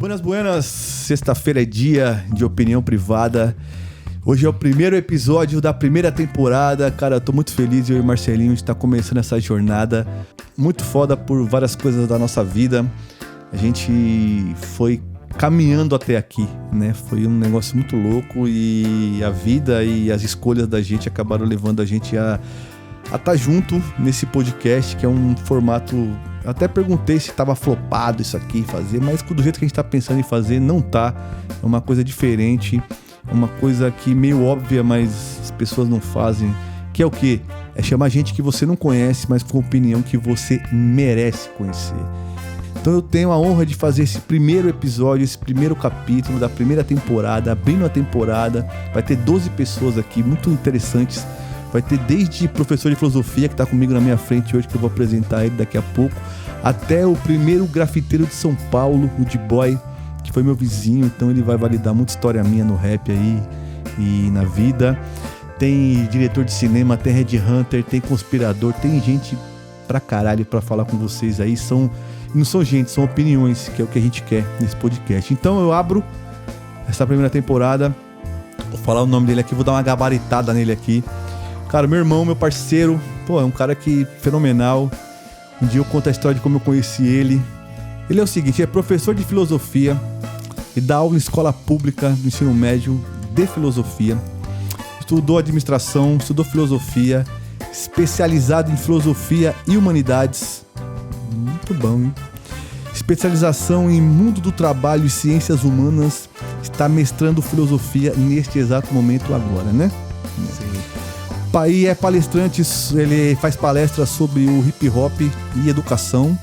Buenas, buenas. Sexta-feira é dia de opinião privada. Hoje é o primeiro episódio da primeira temporada. Cara, eu tô muito feliz, eu e o Marcelinho, de estar começando essa jornada. Muito foda por várias coisas da nossa vida. A gente foi caminhando até aqui, né? Foi um negócio muito louco e a vida e as escolhas da gente acabaram levando a gente a estar junto nesse podcast, que é um formato... Eu até perguntei se estava flopado isso aqui, fazer, mas do jeito que a gente tá pensando em fazer, não tá. É uma coisa diferente, é uma coisa que meio óbvia, mas as pessoas não fazem. Que é o quê? É chamar gente que você não conhece, mas com opinião que você merece conhecer. Então eu tenho a honra de fazer esse primeiro episódio, esse primeiro capítulo da primeira temporada, abrindo a temporada. Vai ter 12 pessoas aqui, muito interessantes. Vai ter desde professor de filosofia, que está comigo na minha frente hoje, que eu vou apresentar ele daqui a pouco, até o primeiro grafiteiro de São Paulo, o D-Boy, que foi meu vizinho, então ele vai validar muita história minha no rap aí e na vida. Tem diretor de cinema, tem Red Hunter, tem conspirador, tem gente pra caralho pra falar com vocês aí. Não são gente, são opiniões, que é o que a gente quer nesse podcast. Então eu abro essa primeira temporada, vou falar o nome dele aqui, vou dar uma gabaritada nele aqui. Cara, meu irmão, meu parceiro, pô, é um cara que fenomenal. Um dia eu conto a história de como eu conheci ele. Ele é o seguinte, é professor de filosofia e dá aula em escola pública do ensino médio de filosofia. Estudou administração, estudou filosofia, especializado em filosofia e humanidades. Muito bom, hein? Especialização em mundo do trabalho e ciências humanas. Está mestrando filosofia neste exato momento agora, né? Sim. Aí é palestrante, ele faz palestras sobre o hip hop e educação.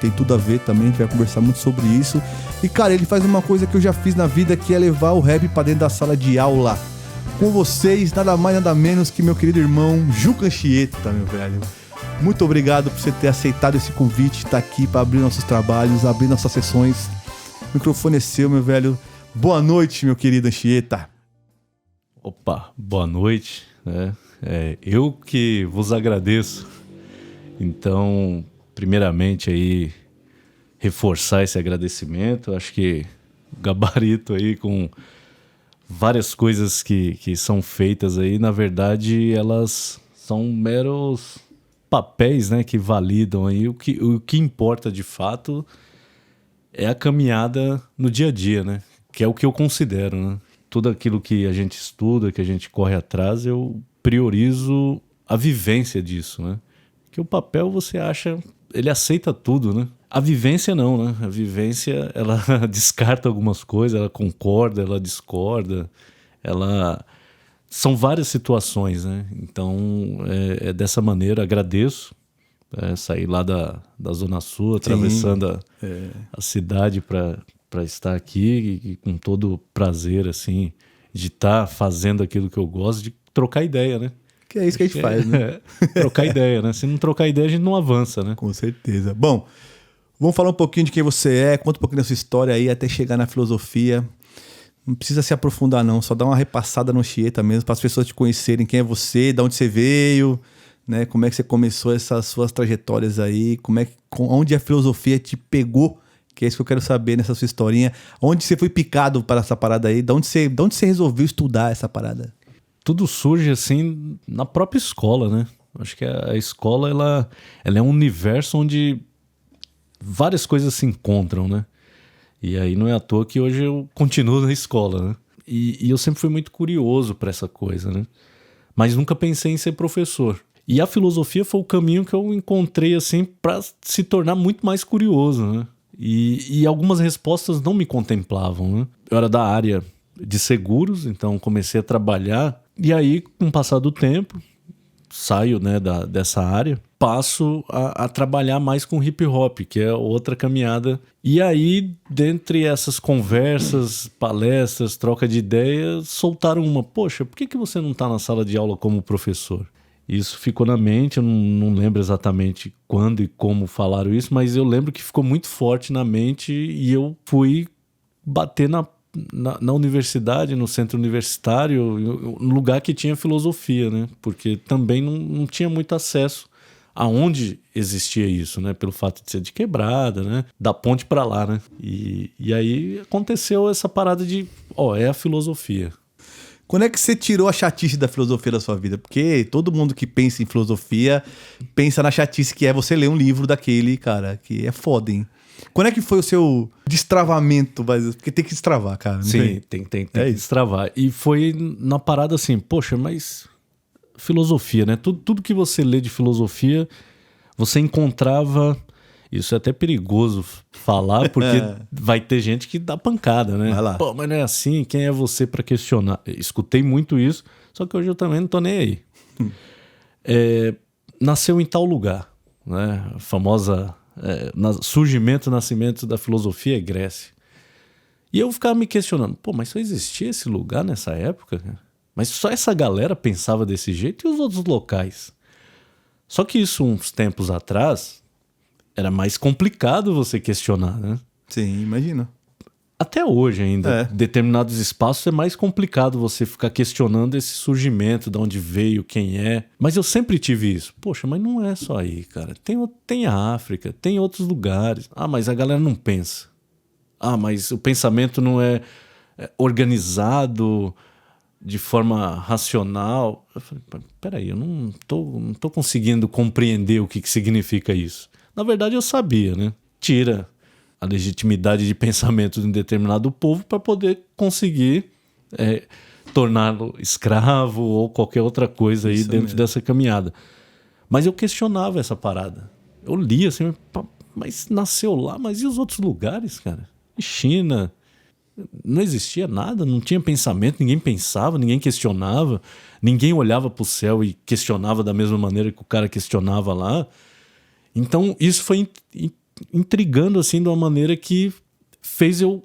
Tem tudo a ver também, a gente vai conversar muito sobre isso. E cara, ele faz uma coisa que eu já fiz na vida, que é levar o rap pra dentro da sala de aula. Com vocês, nada mais nada menos que meu querido irmão Juca Anchieta, meu velho. Muito obrigado por você ter aceitado esse convite, estar aqui para abrir nossos trabalhos, abrir nossas sessões. O microfone é seu, meu velho. Boa noite, meu querido Anchieta. Opa, boa noite, né? Eu que vos agradeço. Então, primeiramente aí, reforçar esse agradecimento. Acho que o gabarito aí com várias coisas que são feitas aí, na verdade, elas são meros papéis, né, que validam aí. O que importa de fato é a caminhada no dia a dia, né? Que é o que eu considero, né? Tudo aquilo que a gente estuda, que a gente corre atrás, eu priorizo a vivência disso, né? Que o papel, você acha, ele aceita tudo, né? A vivência não, né? A vivência, ela descarta algumas coisas, ela concorda, ela discorda, são várias situações, né? Então, é dessa maneira, agradeço sair lá da Zona Sul, atravessando a cidade para estar aqui e com todo prazer, assim, de estar fazendo aquilo que eu gosto, de trocar ideia, né? Que é isso que a gente faz, né? Trocar ideia, né? Se não trocar ideia, a gente não avança, né? Com certeza. Bom, vamos falar um pouquinho de quem você é, conta um pouquinho da sua história aí até chegar na filosofia. Não precisa se aprofundar não, só dá uma repassada no Anchieta mesmo, para as pessoas te conhecerem quem é você, de onde você veio, né? Como é que você começou essas suas trajetórias aí, onde a filosofia te pegou, que é isso que eu quero saber nessa sua historinha. Onde você foi picado para essa parada aí, de onde você resolveu estudar essa parada? Tudo surge assim na própria escola, né? Acho que a escola ela é um universo onde várias coisas se encontram, né? E aí não é à toa que hoje eu continuo na escola, né? E eu sempre fui muito curioso para essa coisa, né? Mas nunca pensei em ser professor. E a filosofia foi o caminho que eu encontrei assim para se tornar muito mais curioso, né? E algumas respostas não me contemplavam, né? Eu era da área de seguros, então comecei a trabalhar. E aí, com o passar do tempo, saio, né, dessa área, passo a trabalhar mais com hip hop, que é outra caminhada. E aí, dentre essas conversas, palestras, troca de ideias, soltaram uma: poxa, por que você não está na sala de aula como professor? Isso ficou na mente, eu não lembro exatamente quando e como falaram isso, mas eu lembro que ficou muito forte na mente e eu fui bater na universidade, no centro universitário, no lugar que tinha filosofia, né? Porque também não tinha muito acesso aonde existia isso, né? Pelo fato de ser de quebrada, né? Da ponte para lá, né? E aí aconteceu essa parada de, é a filosofia. Quando é que você tirou a chatice da filosofia da sua vida? Porque todo mundo que pensa em filosofia pensa na chatice que é você ler um livro daquele, cara, que é foda, hein? Quando é que foi o seu destravamento? Porque tem que destravar, cara. Sim, tem que destravar. E foi na parada assim, poxa, mas filosofia, né? Tudo que você lê de filosofia, você encontrava... Isso é até perigoso falar, porque vai ter gente que dá pancada, né? Vai lá. Pô, mas não é assim, quem é você para questionar? Escutei muito isso, só que hoje eu também não tô nem aí. Nasceu em tal lugar, né? A famosa surgimento, nascimento da filosofia é Grécia. E eu ficava me questionando, pô, mas só existia esse lugar nessa época? Mas só essa galera pensava desse jeito e os outros locais? Só que isso uns tempos atrás... era mais complicado você questionar, né? Sim, imagino. Até hoje ainda, determinados espaços é mais complicado você ficar questionando esse surgimento, de onde veio, quem é. Mas eu sempre tive isso. Poxa, mas não é só aí, cara. Tem a África, tem outros lugares. Ah, mas a galera não pensa. Ah, mas o pensamento não é organizado de forma racional. Eu falei, peraí, eu não tô conseguindo compreender o que significa isso. Na verdade, eu sabia, né? Tira a legitimidade de pensamento de um determinado povo para poder conseguir torná-lo escravo ou qualquer outra coisa aí dentro dessa caminhada. Mas eu questionava essa parada. Eu lia assim, mas nasceu lá, mas e os outros lugares, cara? E China, não existia nada, não tinha pensamento, ninguém pensava, ninguém questionava, ninguém olhava para o céu e questionava da mesma maneira que o cara questionava lá. Então, isso foi intrigando, assim, de uma maneira que fez eu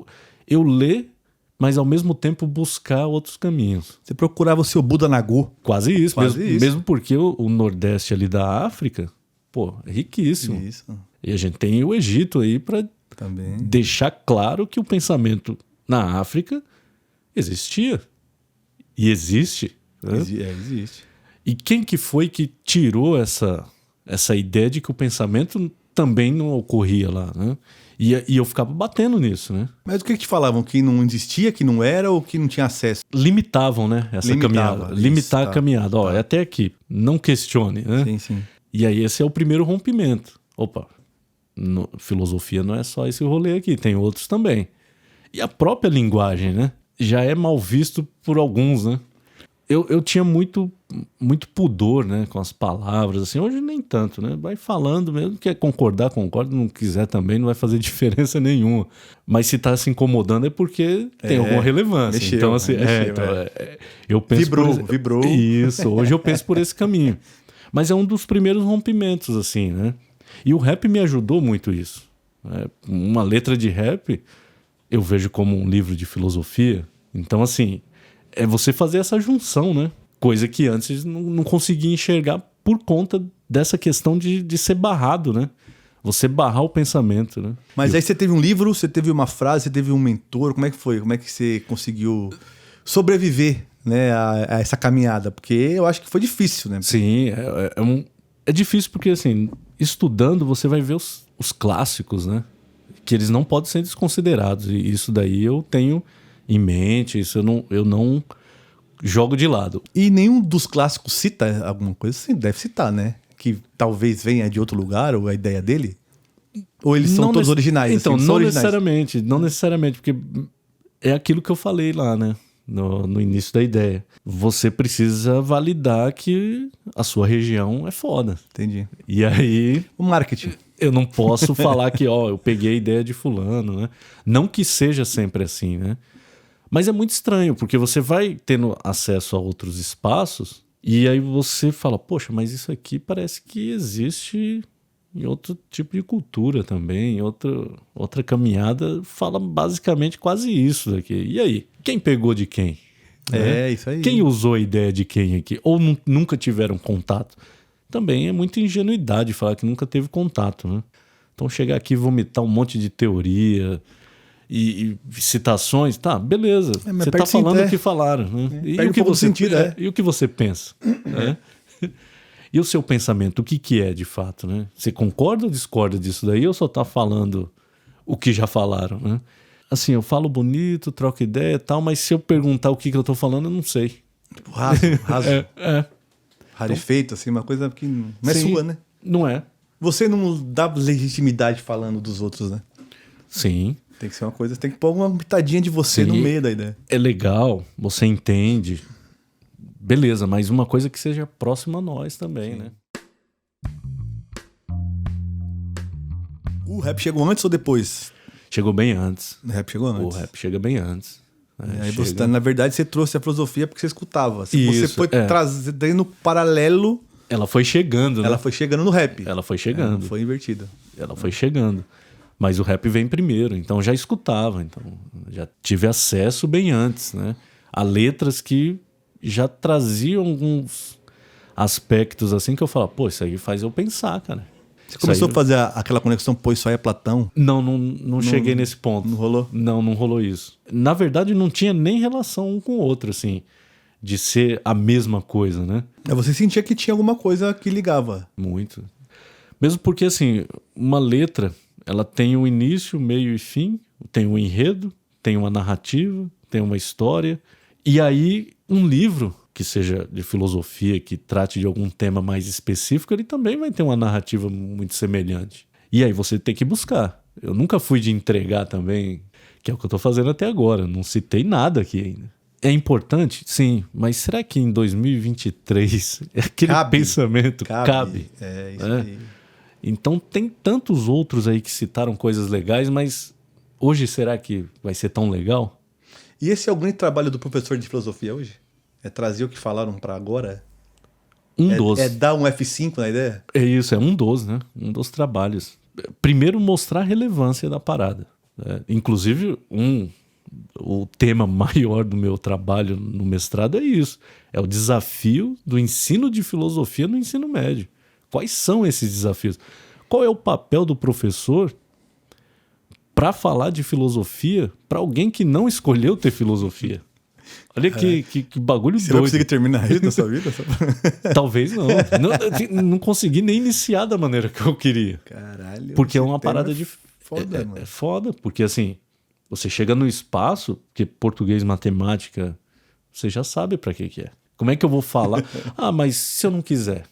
ler, mas ao mesmo tempo buscar outros caminhos. Você procurava o seu Buda Nagô. Quase isso. Mesmo porque o Nordeste ali da África, pô, é riquíssimo. Isso. E a gente tem o Egito aí para deixar claro que o pensamento na África existia. E existe. Né? Existe. E quem que foi que tirou essa ideia de que o pensamento também não ocorria lá, né? E eu ficava batendo nisso, né? Mas o que te falavam? Que não existia, que não era ou que não tinha acesso? Limitavam, né? Essa caminhada. Limitar a caminhada. Ó, é até aqui. Não questione, né? Sim. E aí esse é o primeiro rompimento. Opa, filosofia não é só esse rolê aqui, tem outros também. E a própria linguagem, né? Já é mal visto por alguns, né? Eu tinha muito pudor, né, com as palavras, assim. Hoje nem tanto, né? Vai falando mesmo, quer concordar, concorda, não quiser também, não vai fazer diferença nenhuma. Mas se tá se incomodando é porque tem alguma relevância. Mexeu, então, assim, eu penso vibrou. Isso, hoje eu penso por esse caminho. Mas é um dos primeiros rompimentos, assim, né? E o rap me ajudou muito isso. Né? Uma letra de rap eu vejo como um livro de filosofia. Então, assim, é você fazer essa junção, né? Coisa que antes não conseguia enxergar por conta dessa questão de ser barrado, né? Você barrar o pensamento, né? Mas aí você teve um livro, você teve uma frase, você teve um mentor. Como é que foi? Como é que você conseguiu sobreviver, né, a essa caminhada? Porque eu acho que foi difícil, né? Sim, é difícil porque, assim, estudando você vai ver os clássicos, né? Que eles não podem ser desconsiderados. E isso daí eu tenho em mente, isso eu não jogo de lado. E nenhum dos clássicos cita alguma coisa? Sim, deve citar, né? Que talvez venha de outro lugar, ou a ideia dele? Ou eles são todos originais? Então, assim, não originais? Não necessariamente, porque é aquilo que eu falei lá, né? No início da ideia. Você precisa validar que a sua região é foda. Entendi. E aí... O marketing. Eu não posso falar que, eu peguei a ideia de fulano, né? Não que seja sempre assim, né? Mas é muito estranho, porque você vai tendo acesso a outros espaços e aí você fala, poxa, mas isso aqui parece que existe em outro tipo de cultura também, outra caminhada fala basicamente quase isso daqui. E aí? Quem pegou de quem? Isso aí. Quem usou a ideia de quem aqui? Ou nunca tiveram contato? Também é muita ingenuidade falar que nunca teve contato, né? Então chegar aqui e vomitar um monte de teoria e citações, tá, beleza. Você tá falando o que falaram, né? E o que você sentido, e o que você pensa, né? E o seu pensamento, o que que é de fato, né? Você concorda ou discorda disso daí ou só tá falando o que já falaram, né? Assim, eu falo bonito, troco ideia e tal, mas se eu perguntar o que que eu tô falando, eu não sei. Tipo, raso. É. Rarefeito, assim, uma coisa que não é Sim, sua, né? Não é. Você não dá legitimidade falando dos outros, né? Sim. Tem que ser uma coisa, tem que pôr uma pitadinha de você Sim. no meio da ideia. É legal, você entende. Beleza, mas uma coisa que seja próxima a nós também, né? O rap chegou antes ou depois? Chegou bem antes. O rap chegou antes. O rap chega bem antes. E aí você, na verdade, você trouxe a filosofia porque você escutava. Você Isso, foi trazendo paralelo. Ela foi chegando, né? Ela foi chegando no rap. Ela foi chegando. Não foi invertida. Ela foi chegando. Mas o rap vem primeiro, então eu já escutava. Então já tive acesso bem antes, né? A letras que já traziam alguns aspectos assim que eu falava, pô, isso aí faz eu pensar, cara. Você começou a fazer aquela conexão, pô, isso aí é Platão? Não cheguei nesse ponto. Não rolou? Não rolou isso. Na verdade, não tinha nem relação um com o outro, assim, de ser a mesma coisa, né? Você sentia que tinha alguma coisa que ligava. Muito. Mesmo porque, assim, uma letra, ela tem um início, meio e fim, tem um enredo, tem uma narrativa, tem uma história. E aí, um livro que seja de filosofia, que trate de algum tema mais específico, ele também vai ter uma narrativa muito semelhante. E aí você tem que buscar. Eu nunca fui de entregar também, que é o que eu estou fazendo até agora. Não citei nada aqui ainda. É importante? Sim. Mas será que em 2023 aquele pensamento cabe? É, isso aí. Então tem tantos outros aí que citaram coisas legais, mas hoje será que vai ser tão legal? E esse é o grande trabalho do professor de filosofia hoje? É trazer o que falaram para agora? É dar um F5 na ideia? É isso, é um dos, né? Um dos trabalhos. Primeiro, mostrar a relevância da parada. Inclusive, o tema maior do meu trabalho no mestrado é isso. É o desafio do ensino de filosofia no ensino médio. Quais são esses desafios? Qual é o papel do professor para falar de filosofia para alguém que não escolheu ter filosofia? Olha que bagulho doido. Você vai conseguir terminar isso na sua vida? Talvez não. Não consegui nem iniciar da maneira que eu queria. Caralho. Porque é uma parada de... Foda, mano. É foda, porque assim, você chega no espaço, que português, matemática, você já sabe pra que é. Como é que eu vou falar? Mas se eu não quiser?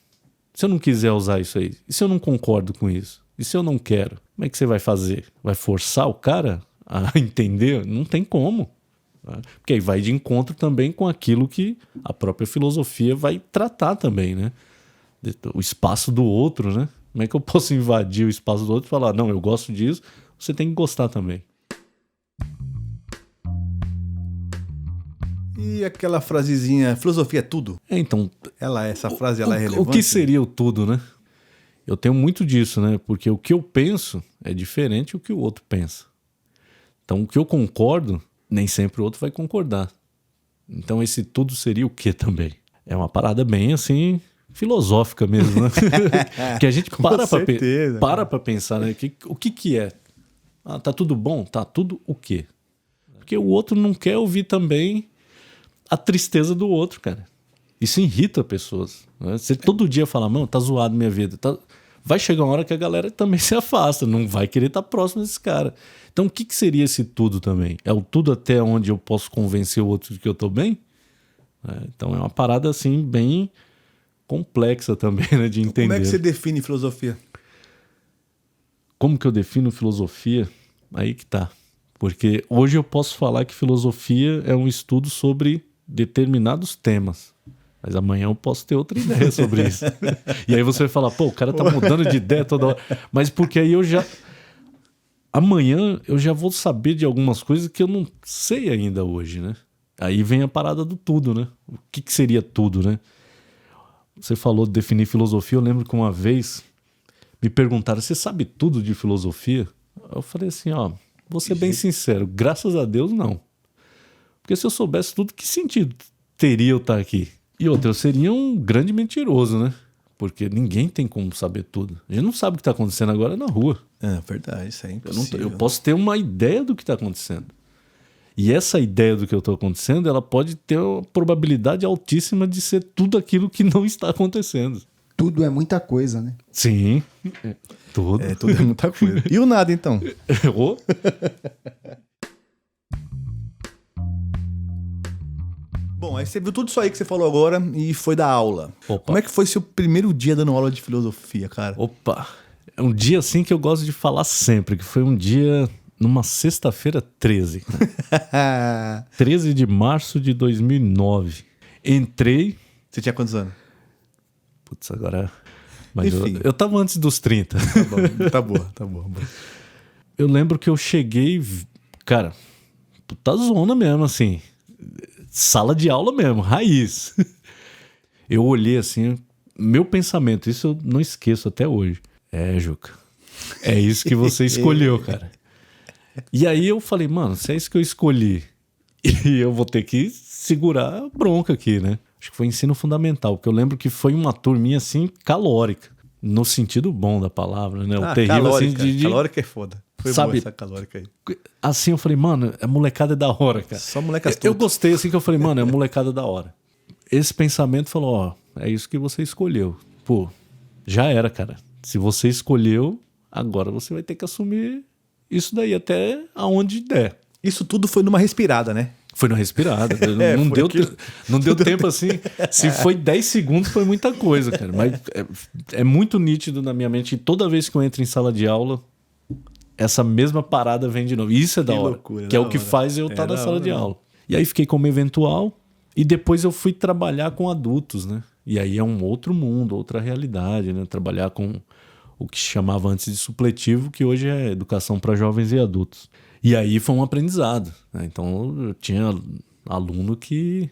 Se eu não quiser usar isso aí? E se eu não concordo com isso? E se eu não quero? Como é que você vai fazer? Vai forçar o cara a entender? Não tem como. Porque aí vai de encontro também com aquilo que a própria filosofia vai tratar também, né? O espaço do outro, né? Como é que eu posso invadir o espaço do outro e falar, não, eu gosto disso, você tem que gostar também. E aquela frasezinha, filosofia é tudo? Então... Essa frase ela é relevante? O que seria o tudo, né? Eu tenho muito disso, né? Porque o que eu penso é diferente do que o outro pensa. Então, o que eu concordo, nem sempre o outro vai concordar. Então, esse tudo seria o que também? É uma parada bem, assim, filosófica mesmo, né? Que a gente para pra pensar, né? O que é? Tá tudo bom? Tá tudo o quê? Porque o outro não quer ouvir também a tristeza do outro, cara. Isso irrita pessoas. Né? Você todo dia fala, mano, tá zoado minha vida. Vai chegar uma hora que a galera também se afasta, não vai querer estar próximo desse cara. Então o que seria esse tudo também? É o tudo até onde eu posso convencer o outro de que eu tô bem? Então é uma parada assim bem complexa também, né, de entender. Como é que você define filosofia? Como que eu defino filosofia? Aí que tá. Porque hoje eu posso falar que filosofia é um estudo sobre determinados temas. Mas amanhã eu posso ter outra ideia sobre isso. E aí você vai falar, pô, o cara tá mudando de ideia toda hora. Mas porque aí amanhã eu já vou saber de algumas coisas que eu não sei ainda hoje, né? Aí vem a parada do tudo, né? O que seria tudo, né? Você falou de definir filosofia. Eu lembro que uma vez me perguntaram, você sabe tudo de filosofia? Eu falei assim, vou ser bem sincero, graças a Deus não. Porque se eu soubesse tudo, que sentido teria eu estar aqui? E outra, eu seria um grande mentiroso, né? Porque ninguém tem como saber tudo. A gente não sabe o que está acontecendo agora na rua. É verdade, isso é impossível. Eu posso ter uma ideia do que está acontecendo. E essa ideia do que eu estou acontecendo, ela pode ter uma probabilidade altíssima de ser tudo aquilo que não está acontecendo. tudo é muita coisa, né? Sim, tudo. Tudo é muita coisa. E o nada, então? Ô, Bom, aí você viu tudo isso aí que você falou agora e foi dar aula. Opa. Como é que foi seu primeiro dia dando aula de filosofia, cara? Opa, é um dia assim que eu gosto de falar sempre, que foi um dia numa sexta-feira 13. 13 de março de 2009. Entrei... Você tinha quantos anos? Putz, agora... Mas Enfim. eu tava antes dos 30. Tá bom, tá bom. Eu lembro que eu cheguei... Cara, puta zona mesmo, assim. Sala de aula mesmo, raiz. Eu olhei assim... Meu pensamento, isso eu não esqueço até hoje. Juca, é isso que você escolheu, cara. E aí eu falei, mano, se é isso que eu escolhi, e eu vou ter que segurar a bronca aqui, né? Acho que foi ensino fundamental, porque eu lembro que foi uma turminha assim, calórica, no sentido bom da palavra, né? O terrível calórica. assim Calórica é foda. Foi Sabe- boa essa calórica aí. Assim eu falei, mano, a molecada é da hora, cara. Só molecas Eu todas. gostei assim que eu falei, mano, é a molecada da hora. Esse pensamento falou, ó, é isso que você escolheu. Pô, já era, cara. Se você escolheu, agora você vai ter que assumir isso daí até aonde der. Isso tudo foi numa respirada, né? Foi na respirada. Não foi deu, aquilo. não deu tempo assim. Se foi 10 segundos, foi muita coisa, cara. Mas é muito nítido na minha mente. E toda vez que eu entro em sala de aula, essa mesma parada vem de novo. E isso é da Que hora. loucura, que é da o que hora. faz eu É estar na da sala hora, de né? aula. E aí fiquei como eventual. E depois eu fui trabalhar com adultos, né? E aí é um outro mundo, outra realidade, né? Trabalhar com o que se chamava antes de supletivo, que hoje é educação para jovens e adultos. E aí foi um aprendizado, né? Então eu tinha aluno que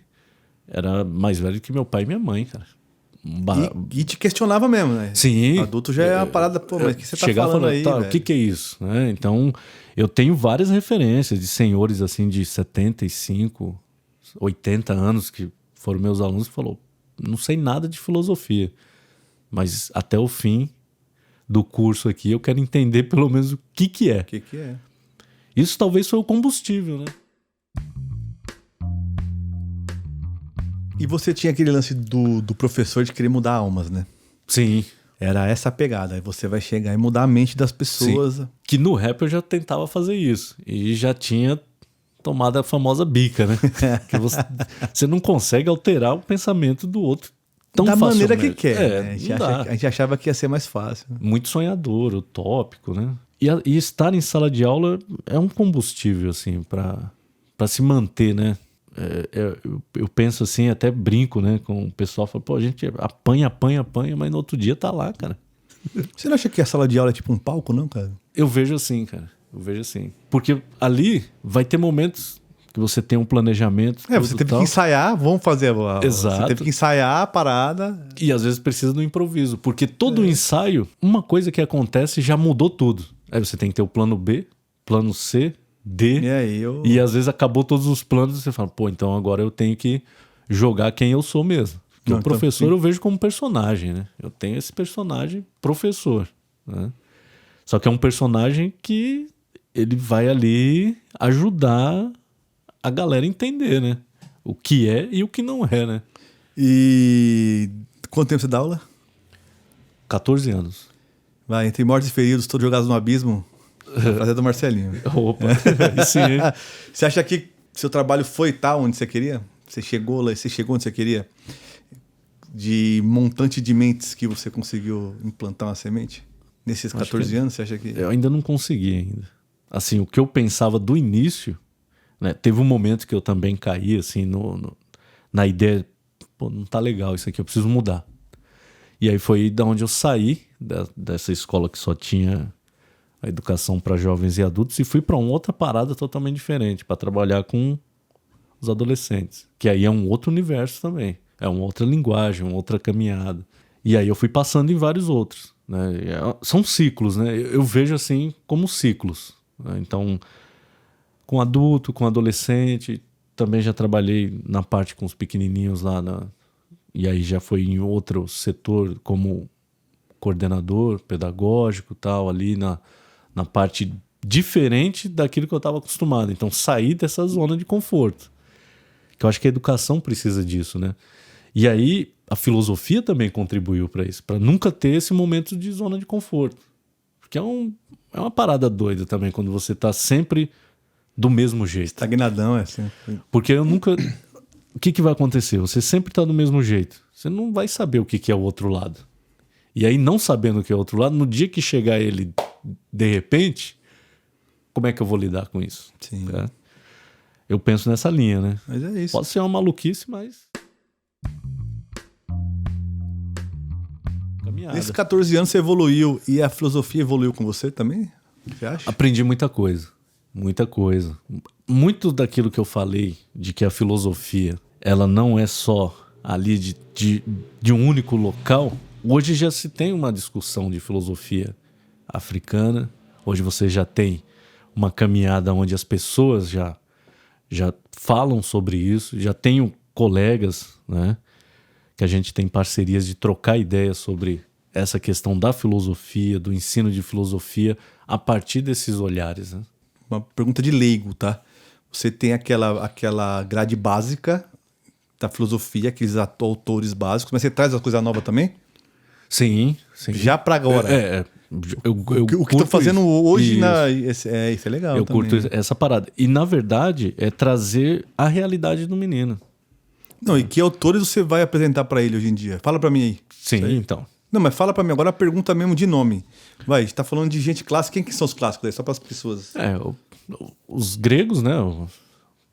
era mais velho que meu pai e minha mãe, cara. E te questionava mesmo, né? Sim. Adulto já é uma parada, pô, mas o que você tá Chegava falando e aí, falava, velho? o que é isso? Né? Então, eu tenho várias referências de senhores assim de 75, 80 anos que foram meus alunos que falou, não sei nada de filosofia, mas até o fim do curso aqui eu quero entender pelo menos o que é. O que é? Isso talvez foi o combustível, né? E você tinha aquele lance do professor de querer mudar almas, né? Sim. Era essa a pegada. Aí você vai chegar e mudar a mente das pessoas. Que no rap eu já tentava fazer isso. E já tinha tomado a famosa bica, né? Que você não consegue alterar o pensamento do outro tão Da maneira facilmente. que quer. né? não dá. A gente achava que ia ser mais fácil. Muito sonhador, utópico, né? E estar em sala de aula é um combustível, assim, para se manter, né? Eu penso assim, até brinco, né? Com o pessoal, fala, pô, a gente apanha, mas no outro dia tá lá, cara. Você não acha que a sala de aula é tipo um palco, não, cara? Eu vejo assim, cara. Eu vejo assim. Porque ali vai ter momentos que você tem um planejamento. Você tudo teve tal, que ensaiar, vamos fazer Exato. Você teve que ensaiar a parada. E às vezes precisa do improviso. Porque todo ensaio, uma coisa que acontece já mudou tudo. Aí você tem que ter o plano B, plano C, D. E aí eu. E às vezes acabou todos os planos e você fala, pô, então agora eu tenho que jogar quem eu sou mesmo. Porque Não, o professor então, eu vejo como personagem, né? Eu tenho esse personagem professor, né? Só que é um personagem que ele vai ali ajudar a galera a entender, né? O que é e o que não é, né? E quanto tempo você dá aula? 14 anos. Vai, entre mortos e feridos, todos jogados no abismo. Frase do Marcelinho. Opa, aí sim, hein? Você acha que seu trabalho foi tal onde você queria? Você chegou lá, você chegou onde você queria? De montante de mentes que você conseguiu implantar uma semente? Nesses 14 anos, você acha que... Eu ainda não consegui ainda. Assim, o que eu pensava do início, né? Teve um momento que eu também caí, assim, na ideia, pô, não tá legal isso aqui, eu preciso mudar. E aí foi da onde eu saí dessa escola que só tinha a educação para jovens e adultos e fui para uma outra parada totalmente diferente, para trabalhar com os adolescentes, que aí é um outro universo também, é uma outra linguagem, uma outra caminhada. E aí eu fui passando em vários outros, né? São ciclos, né? Eu vejo assim como ciclos, né? Então, com adulto, com adolescente, também já trabalhei na parte com os pequenininhos lá e aí já foi em outro setor como coordenador pedagógico, tal, ali na parte diferente daquilo que eu estava acostumado. Então, sair dessa zona de conforto. Que eu acho que a educação precisa disso, né? E aí a filosofia também contribuiu para isso, para nunca ter esse momento de zona de conforto. Porque é uma parada doida também quando você tá sempre do mesmo jeito. Estagnadão, assim. Porque eu nunca... O que vai acontecer? Você sempre tá do mesmo jeito. Você não vai saber o que é o outro lado. E aí, não sabendo o que é o outro lado, no dia que chegar ele de repente, como é que eu vou lidar com isso? Sim. É. Eu penso nessa linha, né? Mas é isso. Pode ser uma maluquice, mas... Caminhada. Nesses 14 anos você evoluiu e a filosofia evoluiu com você também? Você acha? Aprendi muita coisa. Muita coisa. Muito daquilo que eu falei, de que a filosofia, ela não é só ali de um único local. Hoje já se tem uma discussão de filosofia africana. Hoje você já tem uma caminhada onde as pessoas já falam sobre isso. Já tenho colegas, né, que a gente tem parcerias de trocar ideias sobre essa questão da filosofia, do ensino de filosofia, a partir desses olhares, né? Uma pergunta de leigo, tá? Você tem aquela grade básica da filosofia, aqueles autores básicos, mas você traz a coisa nova também? Sim. Já pra agora. O que tô fazendo hoje isso é legal. Eu também. curto essa parada. E, na verdade, é trazer a realidade do menino. Não, e que autores você vai apresentar pra ele hoje em dia? Fala pra mim aí. Sim, então. Não, mas fala pra mim agora a pergunta mesmo de nome. Vai, a gente tá falando de gente clássica. Quem que são os clássicos aí? Só para as pessoas. Os gregos, né?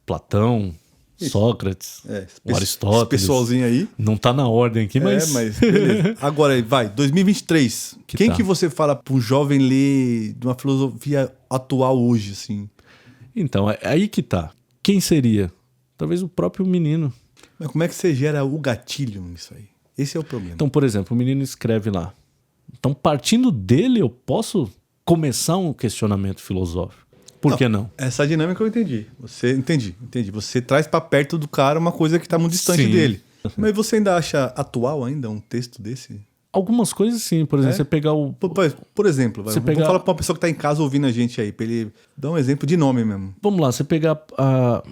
Platão, isso. Sócrates, o Aristóteles. Esse pessoalzinho aí. Não tá na ordem aqui, mas... mas beleza. Agora, vai, 2023. Quem que você fala pra um jovem ler de uma filosofia atual hoje, assim? Então, é aí que tá. Quem seria? Talvez o próprio menino. Mas como é que você gera o gatilho nisso aí? Esse é o problema. Então, por exemplo, o menino escreve lá. Então, partindo dele, eu posso começar um questionamento filosófico. Por que não? Essa dinâmica eu entendi. Entendi. Você traz pra perto do cara uma coisa que tá muito distante dele. Mas você ainda acha atual ainda um texto desse? Algumas coisas sim. Por exemplo, você pegar o... Por exemplo, vamos falar pra uma pessoa que tá em casa ouvindo a gente aí, pra ele dar um exemplo de nome mesmo. Vamos lá, você pegar a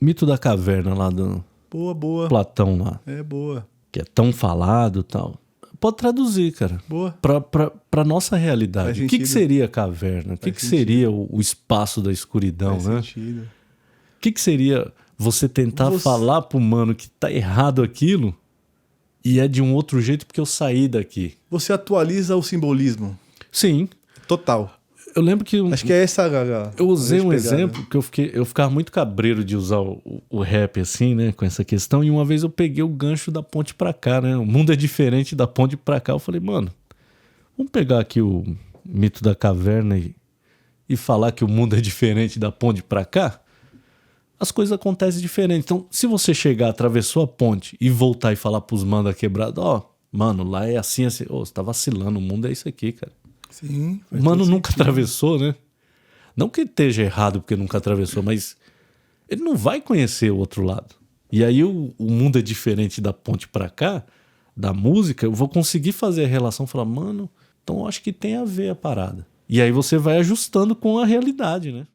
Mito da Caverna lá do... Boa. Platão lá. Boa. Que é tão falado e tal. Pode traduzir, cara. Boa. Pra nossa realidade. O que seria a caverna? O que seria o espaço da escuridão, né? Sentido. O que seria você tentar falar pro mano que tá errado aquilo e é de um outro jeito porque eu saí daqui? Você atualiza o simbolismo. Sim. Total. Eu lembro que... Acho que é essa... Eu usei um exemplo que eu ficava muito cabreiro de usar o rap assim, né? Com essa questão. E uma vez eu peguei o gancho da ponte pra cá, né? O mundo é diferente da ponte pra cá. Eu falei, mano, vamos pegar aqui o Mito da Caverna e falar que o mundo é diferente da ponte pra cá? As coisas acontecem diferente. Então, se você chegar, atravessou a ponte e voltar e falar pros manos da quebrada, mano, lá é assim, assim. Você tá vacilando, o mundo é isso aqui, cara. Sim. O mano nunca atravessou, né? Não que ele esteja errado porque nunca atravessou, mas ele não vai conhecer o outro lado. E aí o mundo é diferente da ponte pra cá, da música, eu vou conseguir fazer a relação, falar, mano, então eu acho que tem a ver a parada. E aí você vai ajustando com a realidade, né?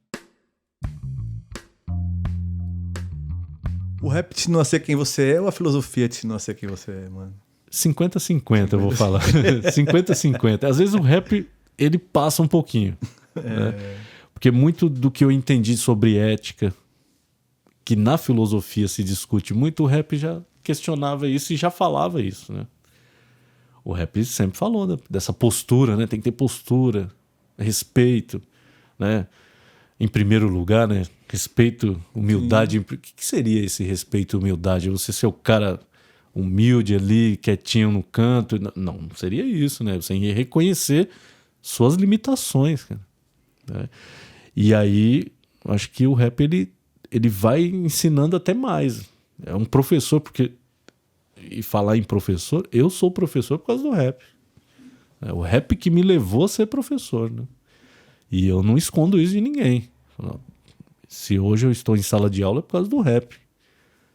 O rap te ensinou a ser quem você é ou a filosofia te ensinou a ser quem você é, mano? 50-50, eu vou falar. 50-50. Às vezes o rap, ele passa um pouquinho. Né? Porque muito do que eu entendi sobre ética, que na filosofia se discute muito, o rap já questionava isso e já falava isso, né? O rap sempre falou dessa postura, né? Tem que ter postura, respeito, né? Em primeiro lugar, né? Respeito, humildade. O que seria esse respeito e humildade? Você ser o cara... humilde ali, quietinho no canto. Não seria isso, né? Você ia reconhecer suas limitações, cara. Né? E aí, acho que o rap, ele vai ensinando até mais. É um professor, porque... E falar em professor, eu sou professor por causa do rap. É o rap que me levou a ser professor, né? E eu não escondo isso de ninguém. Se hoje eu estou em sala de aula é por causa do rap.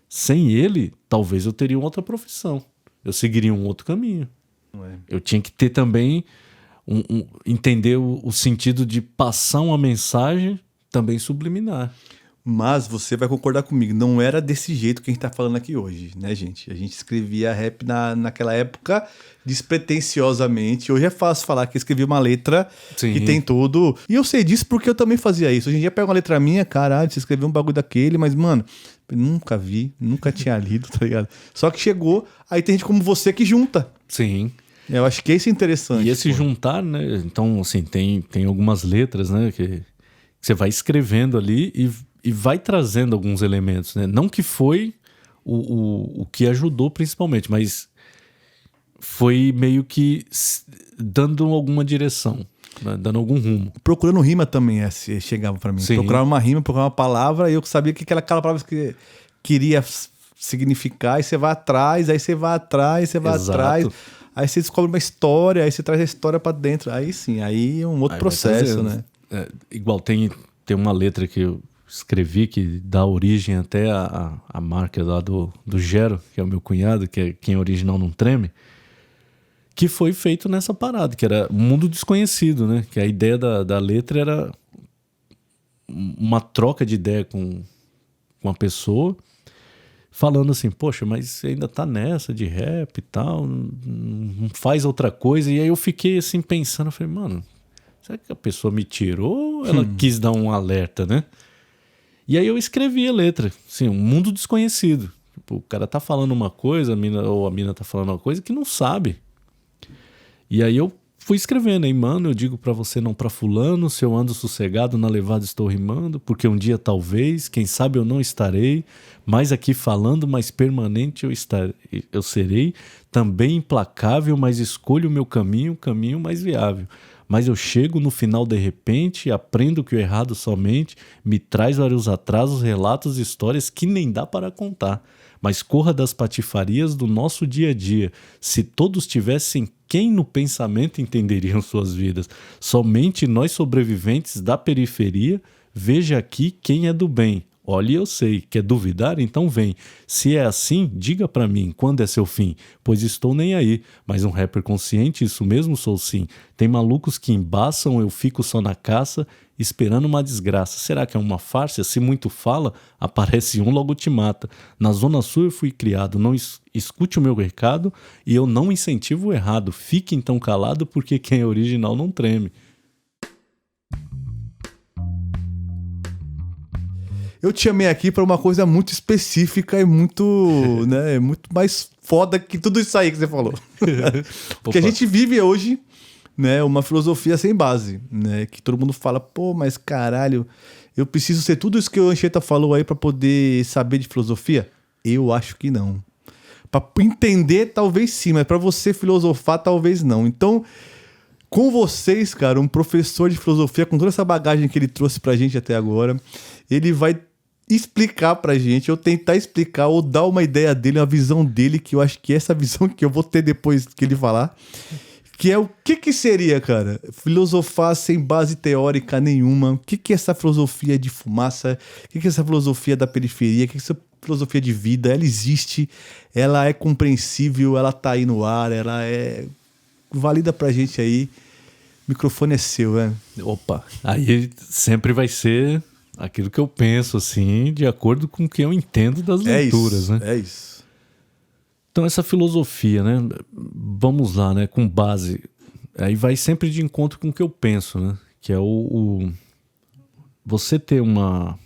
Sem ele, talvez eu teria uma outra profissão. Eu seguiria um outro caminho. Eu tinha que ter também... entender o sentido de passar uma mensagem também subliminar. Mas você vai concordar comigo, não era desse jeito que a gente tá falando aqui hoje, né, gente? A gente escrevia rap naquela época despretensiosamente. Hoje é fácil falar que eu escrevi uma letra Sim. que tem tudo. E eu sei disso porque eu também fazia isso. Hoje em dia pega uma letra minha, caralho, você escreveu um bagulho daquele, mas, mano, eu nunca vi, nunca tinha lido, tá ligado? Só que chegou, aí tem gente como você que junta. Sim. Eu acho que isso é interessante. E esse juntar, né? Então, assim, tem algumas letras, né? Que você vai escrevendo ali e vai trazendo alguns elementos, né? Não que foi o que ajudou principalmente, mas foi meio que dando alguma direção, né? Dando algum rumo. Procurando rima também chegava pra mim. Sim. Procurava uma rima, procurava uma palavra, e eu sabia que aquela palavra que queria significar, e você vai atrás, aí você vai atrás, você vai Exato. atrás, aí você descobre uma história, aí você traz a história pra dentro. Aí sim, aí é um outro Aí vai processo, trazendo. né? Igual tem uma letra que eu escrevi que dá origem até a marca lá do Gero, que é o meu cunhado, que é Quem Original Não Treme, que foi feito nessa parada, que era mundo desconhecido, né? Que a ideia da letra era uma troca de ideia com a pessoa, falando assim, poxa, mas você ainda tá nessa de rap e tal, não faz outra coisa. E aí eu fiquei assim pensando, eu falei, mano, será que a pessoa me tirou ou ela quis dar um alerta, né? E aí eu escrevi a letra, assim, um mundo desconhecido. Tipo, o cara tá falando uma coisa, a mina tá falando uma coisa que não sabe. E aí eu fui escrevendo, hein, mano, eu digo pra você não pra fulano, se eu ando sossegado na levada estou rimando, porque um dia talvez, quem sabe eu não estarei, mais aqui falando, mais permanente eu serei, também implacável, mas escolho o meu caminho, caminho mais viável. Mas eu chego no final de repente, aprendo que o errado somente me traz vários atrasos, relatos e histórias que nem dá para contar. Mas corra das patifarias do nosso dia a dia. Se todos tivessem quem no pensamento entenderiam suas vidas? Somente nós sobreviventes da periferia, veja aqui quem é do bem. Olhe, eu sei, quer duvidar? Então vem. Se é assim, diga pra mim, quando é seu fim? Pois estou nem aí, mas um rapper consciente, isso mesmo sou sim. Tem malucos que embaçam, eu fico só na caça, esperando uma desgraça. Será que é uma farsa? Se muito fala, aparece um, logo te mata. Na Zona Sul eu fui criado, não escute o meu recado e eu não incentivo o errado. Fique então calado, porque quem é original não treme. Eu te chamei aqui pra uma coisa muito específica e muito, né, muito mais foda que tudo isso aí que você falou. Porque a gente vive hoje, né, uma filosofia sem base, né, que todo mundo fala, pô, mas caralho, eu preciso ser tudo isso que o Anchieta falou aí pra poder saber de filosofia? Eu acho que não. Pra entender, talvez sim, mas pra você filosofar, talvez não. Então, com vocês, cara, um professor de filosofia, com toda essa bagagem que ele trouxe pra gente até agora, ele vai explicar pra gente, ou tentar explicar, ou dar uma ideia dele, uma visão dele, que eu acho que é essa visão que eu vou ter depois que ele falar, que é o que seria, cara, filosofar sem base teórica nenhuma. O que é essa filosofia de fumaça? O que é essa filosofia da periferia? O que é essa filosofia de vida? Ela existe, ela é compreensível, ela tá aí no ar, ela é valida pra gente aí. O microfone é seu, né? Opa, aí sempre vai ser aquilo que eu penso, assim, de acordo com o que eu entendo das leituras, né? É isso. Então essa filosofia, né? Vamos lá, né? Com base, aí vai sempre de encontro com o que eu penso, né? Que é você ter uma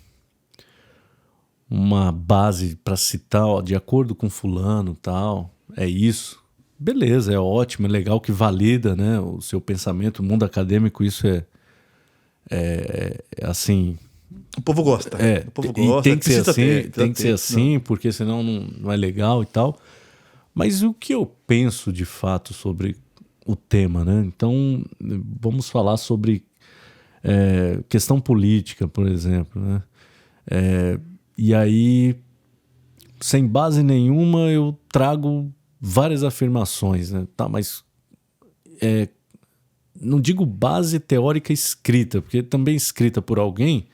base para citar, ó, de acordo com fulano, tal, é isso. Beleza, é ótimo, é legal que valida, né, o seu pensamento, o mundo acadêmico, isso é assim... O povo gosta. O povo gosta. Tem que ser assim, tem que ser assim, porque senão não é legal e tal. Mas o que eu penso de fato sobre o tema, né? Então, vamos falar sobre questão política, por exemplo, né? E aí, sem base nenhuma, eu trago várias afirmações, né? Tá, mas não digo base teórica escrita, porque também escrita por alguém,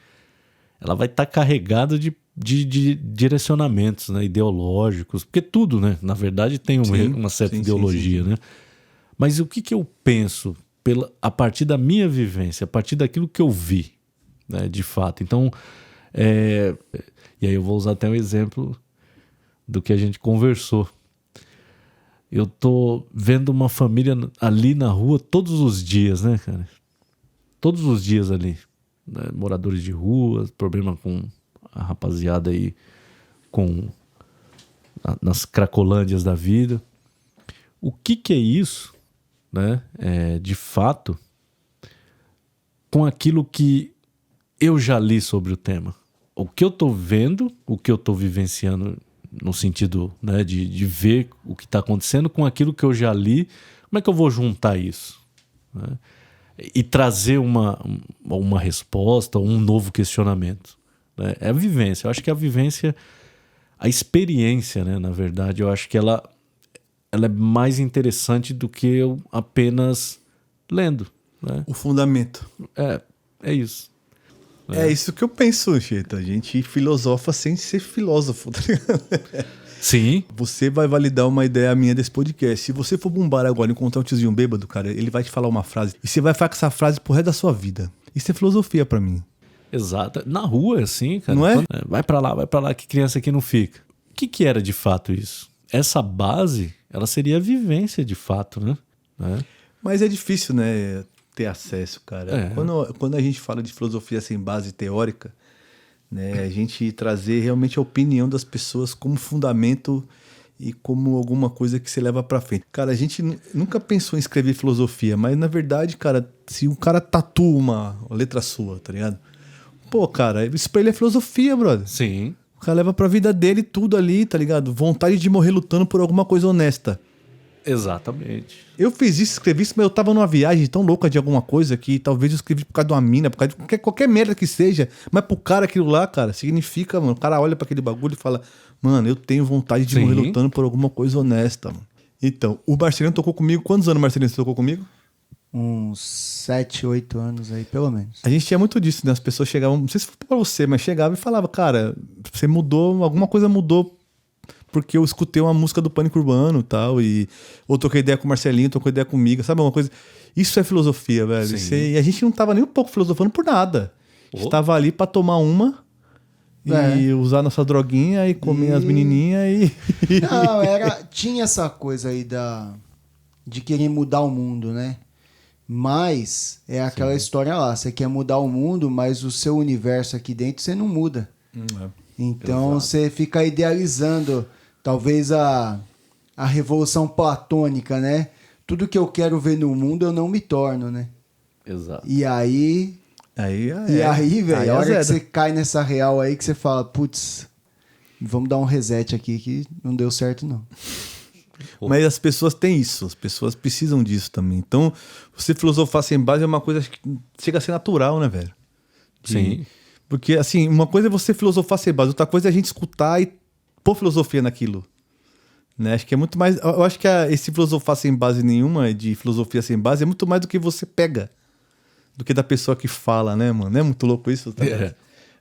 ela vai estar carregada de direcionamentos, né, ideológicos, porque tudo, né, na verdade tem uma certa ideologia, sim. Né? Mas o que eu penso a partir da minha vivência, a partir daquilo que eu vi, né, de fato. Então, E aí eu vou usar até um exemplo do que a gente conversou. Eu tô vendo uma família ali na rua todos os dias, né, cara? Todos os dias ali. Né? Moradores de rua, problema com a rapaziada aí, nas cracolândias da vida. O que é isso, né? De fato, com aquilo que eu já li sobre o tema. O que eu tô vendo, o que eu tô vivenciando no sentido, né, de ver o que está acontecendo com aquilo que eu já li, como é que eu vou juntar isso? Né? E trazer uma resposta, um novo questionamento. Né? É a vivência. Eu acho que a vivência, a experiência, né, na verdade, eu acho que ela é mais interessante do que eu apenas lendo. Né? O fundamento. É isso. É isso que eu penso, Cheta. A gente filosofa sem ser filósofo, tá ligado? Sim. Você vai validar uma ideia minha desse podcast. Se você for pra um bar agora e encontrar um tiozinho bêbado, cara, ele vai te falar uma frase e você vai falar com essa frase pro resto da sua vida. Isso é filosofia pra mim. Exato. Na rua, assim, cara. Não é? Vai pra lá, que criança aqui não fica. O que era de fato isso? Essa base, ela seria a vivência de fato, né? Mas é difícil, né? Ter acesso, cara. Quando a gente fala de filosofia sem base teórica, né, a gente trazer realmente a opinião das pessoas como fundamento e como alguma coisa que se leva pra frente. Cara, a gente nunca pensou em escrever filosofia, mas na verdade, cara, se um cara tatua uma letra sua, tá ligado? Pô, cara, isso pra ele é filosofia, brother. Sim. O cara leva pra vida dele tudo ali, tá ligado? Vontade de morrer lutando por alguma coisa honesta. Exatamente. Eu fiz isso, escrevi isso, mas eu tava numa viagem tão louca de alguma coisa que talvez eu escrevi por causa de uma mina, por causa de qualquer merda que seja. Mas pro cara aquilo lá, cara, significa, mano, o cara olha pra aquele bagulho e fala, mano, eu tenho vontade de morrer lutando por alguma coisa honesta, mano. Então, o Marcelino tocou comigo. Quantos anos, Marcelino, você tocou comigo? Uns 7, 8 anos aí, pelo menos. A gente tinha muito disso, né? As pessoas chegavam, não sei se foi pra você, mas chegava e falava, cara, você mudou, alguma coisa mudou porque eu escutei uma música do Pânico Urbano e tal, ou troquei ideia com o Marcelinho, trocou ideia comigo, sabe uma coisa? Isso é filosofia, velho. E a gente não tava nem um pouco filosofando por nada. A gente tava ali pra tomar uma e usar nossa droguinha e comer as menininhas e... Não, tinha essa coisa aí de querer mudar o mundo, né? Mas é aquela história lá, você quer mudar o mundo, mas o seu universo aqui dentro você não muda. Então você fica idealizando talvez a revolução platônica, né? Tudo que eu quero ver no mundo eu não me torno, né? Exato. E aí, velho, a hora que você cai nessa real aí que você fala, putz, vamos dar um reset aqui que não deu certo não. Mas as pessoas têm isso, as pessoas precisam disso também. Então, você filosofar sem base é uma coisa que chega a ser natural, né, velho? Sim. Porque, assim, uma coisa é você filosofar sem base, outra coisa é a gente escutar e pôr filosofia naquilo. Né? Acho que é muito mais... Eu acho que esse filosofar sem base nenhuma, de filosofia sem base, é muito mais do que você pega do que da pessoa que fala, né, mano? Não é muito louco isso? Tá?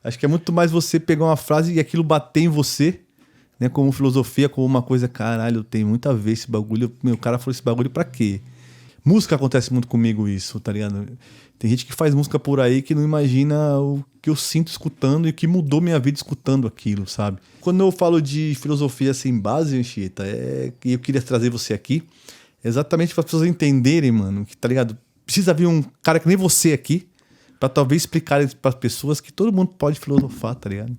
Acho que é muito mais você pegar uma frase e aquilo bater em você, né, como filosofia, como uma coisa, caralho, tem muito a ver esse bagulho. Meu, o cara falou esse bagulho pra quê? Música acontece muito comigo isso, tá ligado? Tem gente que faz música por aí que não imagina o que eu sinto escutando e o que mudou minha vida escutando aquilo, sabe? Quando eu falo de filosofia sem base, Anchieta, e eu queria trazer você aqui, exatamente para as pessoas entenderem, mano, que, tá ligado? Precisa vir um cara que nem você aqui pra talvez explicar para as pessoas que todo mundo pode filosofar, tá ligado?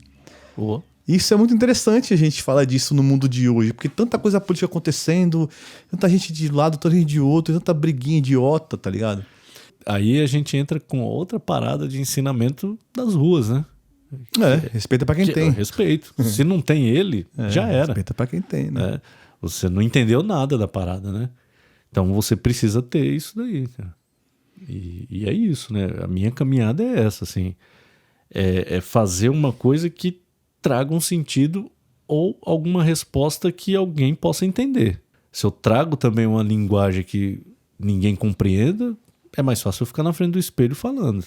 Isso é muito interessante a gente falar disso no mundo de hoje, porque tanta coisa política acontecendo, tanta gente de lado, tanta gente de outro, tanta briguinha idiota, tá ligado? Aí a gente entra com outra parada de ensinamento das ruas, né? Respeita pra quem tem. Respeito. Se não tem ele, já era. Respeita pra quem tem, né? Você não entendeu nada da parada, né? Então você precisa ter isso daí, cara. E é isso, né? A minha caminhada é essa, assim. É fazer uma coisa que traga um sentido ou alguma resposta que alguém possa entender. Se eu trago também uma linguagem que ninguém compreenda, é mais fácil eu ficar na frente do espelho falando.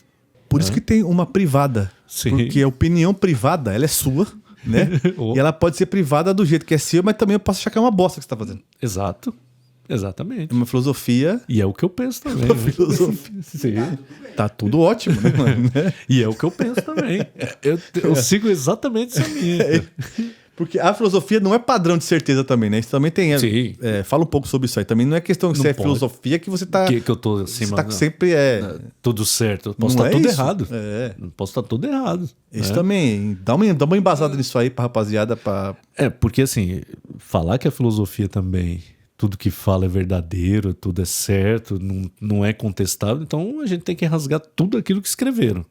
Por isso que tem uma privada. Sim. Porque a opinião privada, ela é sua, né? E ela pode ser privada do jeito que é seu, mas também eu posso achar que é uma bosta que você tá fazendo. Exato. Exatamente. É uma filosofia. E é o que eu penso também. Uma né? filosofia. Sim. Tá tudo ótimo, né, mano? E é o que eu penso também. Eu sigo exatamente essa linha. cara. Porque a filosofia não é padrão de certeza também, né? Isso também tem. Sim. Fala um pouco sobre isso aí. Também não é questão que Não você é pode. filosofia que você tá. Que eu tô Você acima. tá sempre. Tudo certo. Eu posso Não estar é tudo isso? errado. É. Posso estar tudo errado. Isso né? também. Dá uma embasada nisso aí pra rapaziada. Porque assim, falar que a filosofia também, tudo que fala é verdadeiro, tudo é certo, não é contestável, então a gente tem que rasgar tudo aquilo que escreveram.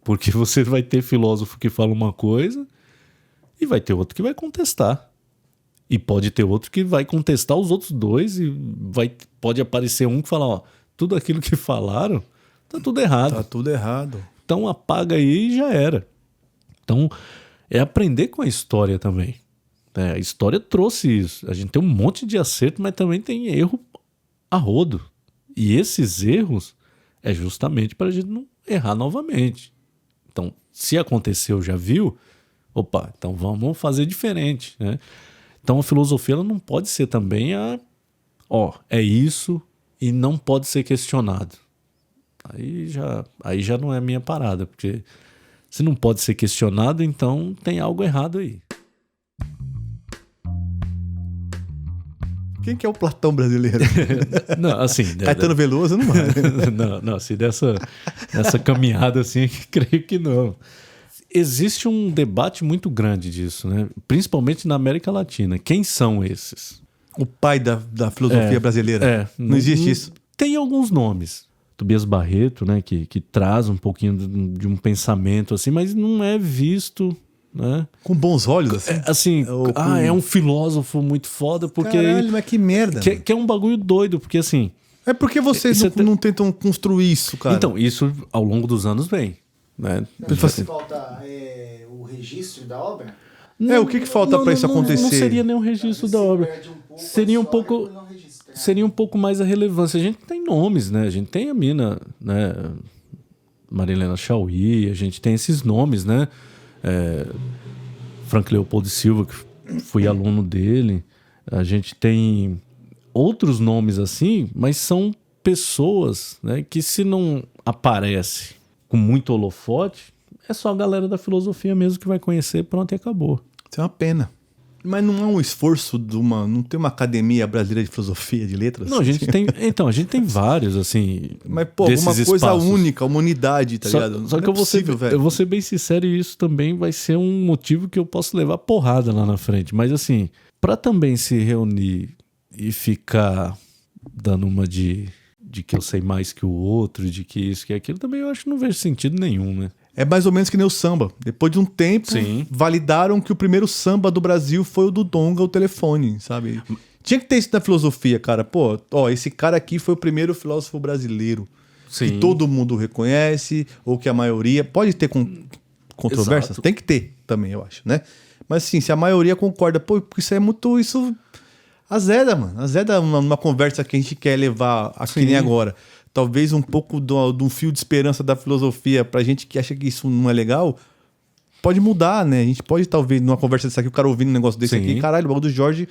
Porque você vai ter filósofo que fala uma coisa e vai ter outro que vai contestar. E pode ter outro que vai contestar os outros dois e pode aparecer um que fala, ó, tudo aquilo que falaram tá tudo errado. Tá tudo errado. Então apaga aí e já era. Então é aprender com a história também. A história trouxe isso. A gente tem um monte de acerto, mas também tem erro a rodo. E esses erros é justamente para a gente não errar novamente. Então, se aconteceu, já viu, opa, então vamos fazer diferente, né? Então a filosofia ela não pode ser também é isso e não pode ser questionado. Aí já não é a minha parada, porque se não pode ser questionado, então tem algo errado aí. Quem que é o Platão brasileiro? Não, assim, Caetano Veloso não vai. não, assim, dessa caminhada assim, creio que não. Existe um debate muito grande disso, né? Principalmente na América Latina. Quem são esses? O pai da filosofia brasileira. Não existe isso. Tem alguns nomes. Tobias Barreto, né? Que traz um pouquinho de um pensamento assim, mas não é visto, né? Com bons olhos, assim. Assim, é um filósofo muito foda, porque... Caralho, mas que merda. Que é um bagulho doido, porque assim... É porque vocês não tentam construir isso, cara. Então, isso ao longo dos anos vem, né? Falta o registro da obra? O que falta pra isso acontecer? Não seria nem um registro da obra. Seria um pouco mais a relevância. A gente tem nomes, né? A gente tem a mina, né? Marilena Chauí, a gente tem esses nomes, né? Frank Leopoldo Silva, que fui aluno dele. A gente tem outros nomes assim, mas são pessoas, né, que se não aparece com muito holofote, é só a galera da filosofia mesmo que vai conhecer, pronto, e acabou. Isso é uma pena. Mas não é um esforço não tem uma academia brasileira de filosofia, de letras? Não, a gente tem vários, assim. Mas, pô, uma coisa espaços. única, uma unidade, tá ligado? Só que eu vou ser bem sincero, e isso também vai ser um motivo que eu posso levar porrada lá na frente. Mas, assim, pra também se reunir e ficar dando uma de que eu sei mais que o outro, de que isso, que aquilo, também eu acho que não vejo sentido nenhum, né? É mais ou menos que nem o samba. Depois de um tempo, Sim. validaram que o primeiro samba do Brasil foi o do Donga, o telefone, sabe? Tinha que ter isso na filosofia, cara. Pô, esse cara aqui foi o primeiro filósofo brasileiro. Sim. Que todo mundo reconhece, ou que a maioria... Pode ter controvérsias? Exato. Tem que ter também, eu acho, né? Mas assim, se a maioria concorda, pô, porque isso é muito... Isso azeda, mano. Azeda uma conversa que a gente quer levar aqui nem agora. Talvez um pouco de um fio de esperança da filosofia pra gente que acha que isso não é legal, pode mudar, né? A gente pode, talvez, numa conversa dessa aqui, o cara ouvindo um negócio desse aqui, caralho, o bagulho do Jorge,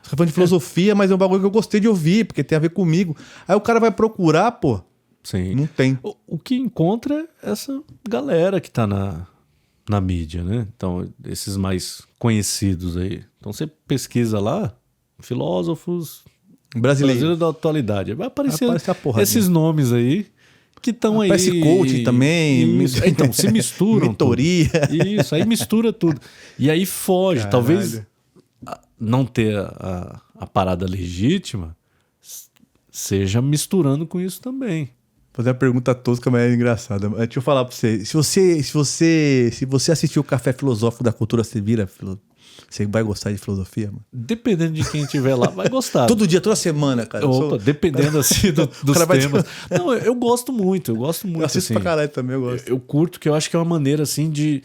você tá falando de filosofia, mas é um bagulho que eu gostei de ouvir, porque tem a ver comigo. Aí o cara vai procurar, pô, Sim. não tem. O que encontra é essa galera que tá na mídia, né? Então, esses mais conhecidos aí. Então, você pesquisa lá, filósofos... Brasileiro da atualidade. Vai aparecer a porra esses nomes aí que estão aí. Aparece coach também. Isso. Então, se misturam. Mentoria. Tudo. Isso, aí mistura tudo. E aí foge. Caralho. Talvez não ter a parada legítima seja misturando com isso também. Vou fazer uma pergunta tosca, mas é engraçada. Deixa eu falar pra você. Se você assistiu o Café Filosófico da Cultura, você vira você vai gostar de filosofia, mano? Dependendo de quem estiver lá, vai gostar. Todo dia, toda semana, cara. Dependendo assim dos temas. Não, eu gosto muito. Eu assisto assim, pra caralho também, eu gosto. Eu curto, que eu acho que é uma maneira assim de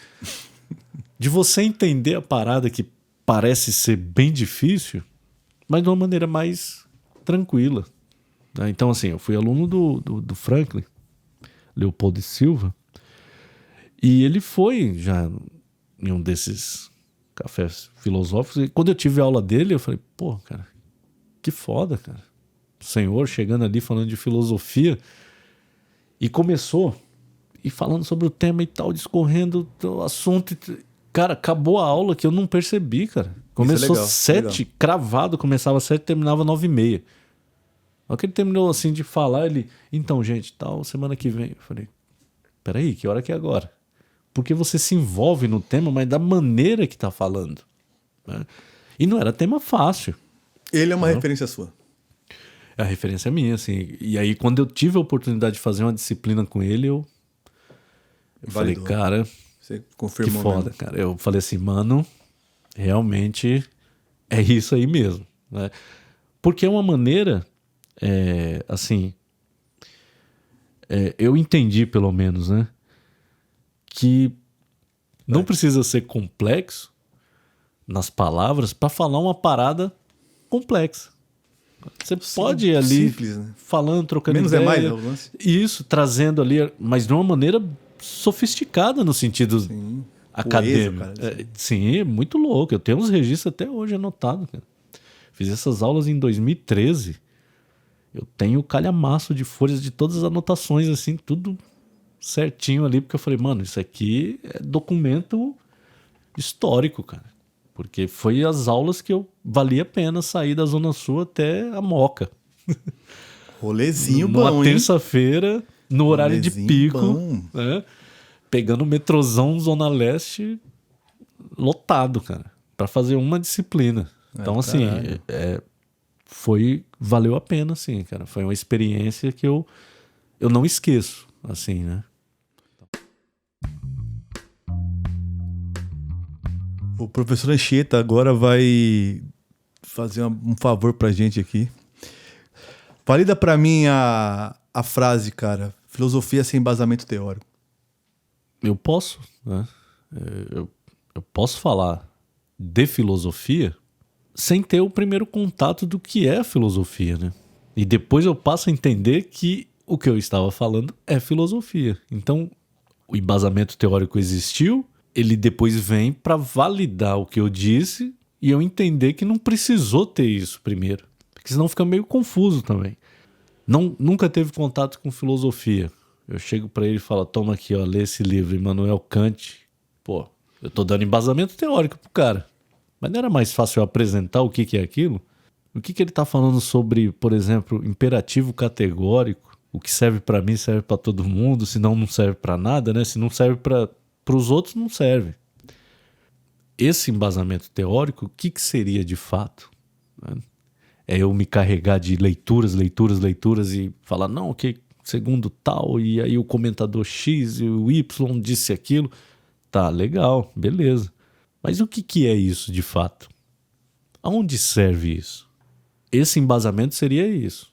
você entender a parada que parece ser bem difícil, mas de uma maneira mais tranquila. Então, assim, eu fui aluno do Franklin Leopoldo Silva, e ele foi já em um desses cafés filosóficos, e quando eu tive aula dele, eu falei, pô, cara, que foda, cara. senhor chegando ali falando de filosofia e começou e falando sobre o tema e tal, discorrendo o assunto. Cara, acabou a aula que eu não percebi, cara. Começou legal, 7, legal. Cravado, começava 7, terminava 9h30. Na hora que ele terminou assim de falar, ele... Então, gente, tal, semana que vem. Eu falei, peraí, que hora que é agora? Porque você se envolve no tema, mas da maneira que tá falando. Né? E não era tema fácil. Ele é uma referência sua. A referência é minha, assim. E aí, quando eu tive a oportunidade de fazer uma disciplina com ele, eu falei, Validou. cara, Você que confirmou foda, mesmo. cara. Eu falei assim, mano, realmente é isso aí mesmo. Né? Porque é uma maneira, assim, eu entendi pelo menos, né? Que não precisa ser complexo nas palavras para falar uma parada complexa. Você pode ir ali simples, né? falando, trocando Menos ideia. é mais, né, o lance? Isso, trazendo ali, mas de uma maneira sofisticada no sentido Sim. acadêmico. Poesia, cara, Sim, é muito louco. Eu tenho uns registros até hoje anotados. Cara. Fiz essas aulas em 2013. Eu tenho calhamaço de folhas de todas as anotações, assim, tudo certinho ali, porque eu falei, mano, isso aqui é documento histórico, cara. Porque foi as aulas que eu valia a pena sair da Zona Sul até a Moca. Rolezinho Numa bom, hein? terça-feira, no horário de Rolezinho pico, bom. né? Pegando o metrozão Zona Leste lotado, cara, pra fazer uma disciplina. Então, assim, caralho. valeu a pena, assim, cara. Foi uma experiência que eu não esqueço, assim, né? O professor Anchieta agora vai fazer um favor pra gente aqui. Valida pra mim a frase, cara. Filosofia sem embasamento teórico. Eu posso, né? Eu posso falar de filosofia sem ter o primeiro contato do que é a filosofia, né? E depois eu passo a entender que o que eu estava falando é filosofia. Então, o embasamento teórico existiu, ele depois vem para validar o que eu disse e eu entender que não precisou ter isso primeiro. Porque senão fica meio confuso também. Nunca teve contato com filosofia. Eu chego para ele e falo, toma aqui, ó, lê esse livro, Immanuel Kant. Pô, eu tô dando embasamento teórico pro cara. Mas não era mais fácil eu apresentar o que é aquilo? O que ele tá falando sobre, por exemplo, imperativo categórico? O que serve para mim serve para todo mundo, senão não serve para nada, né? Se não serve para os outros, não serve. Esse embasamento teórico, o que seria de fato? É eu me carregar de leituras e falar, não, que segundo tal, e aí o comentador X e o Y disse aquilo. Tá, legal, beleza. Mas o que é isso de fato? Aonde serve isso? Esse embasamento seria isso.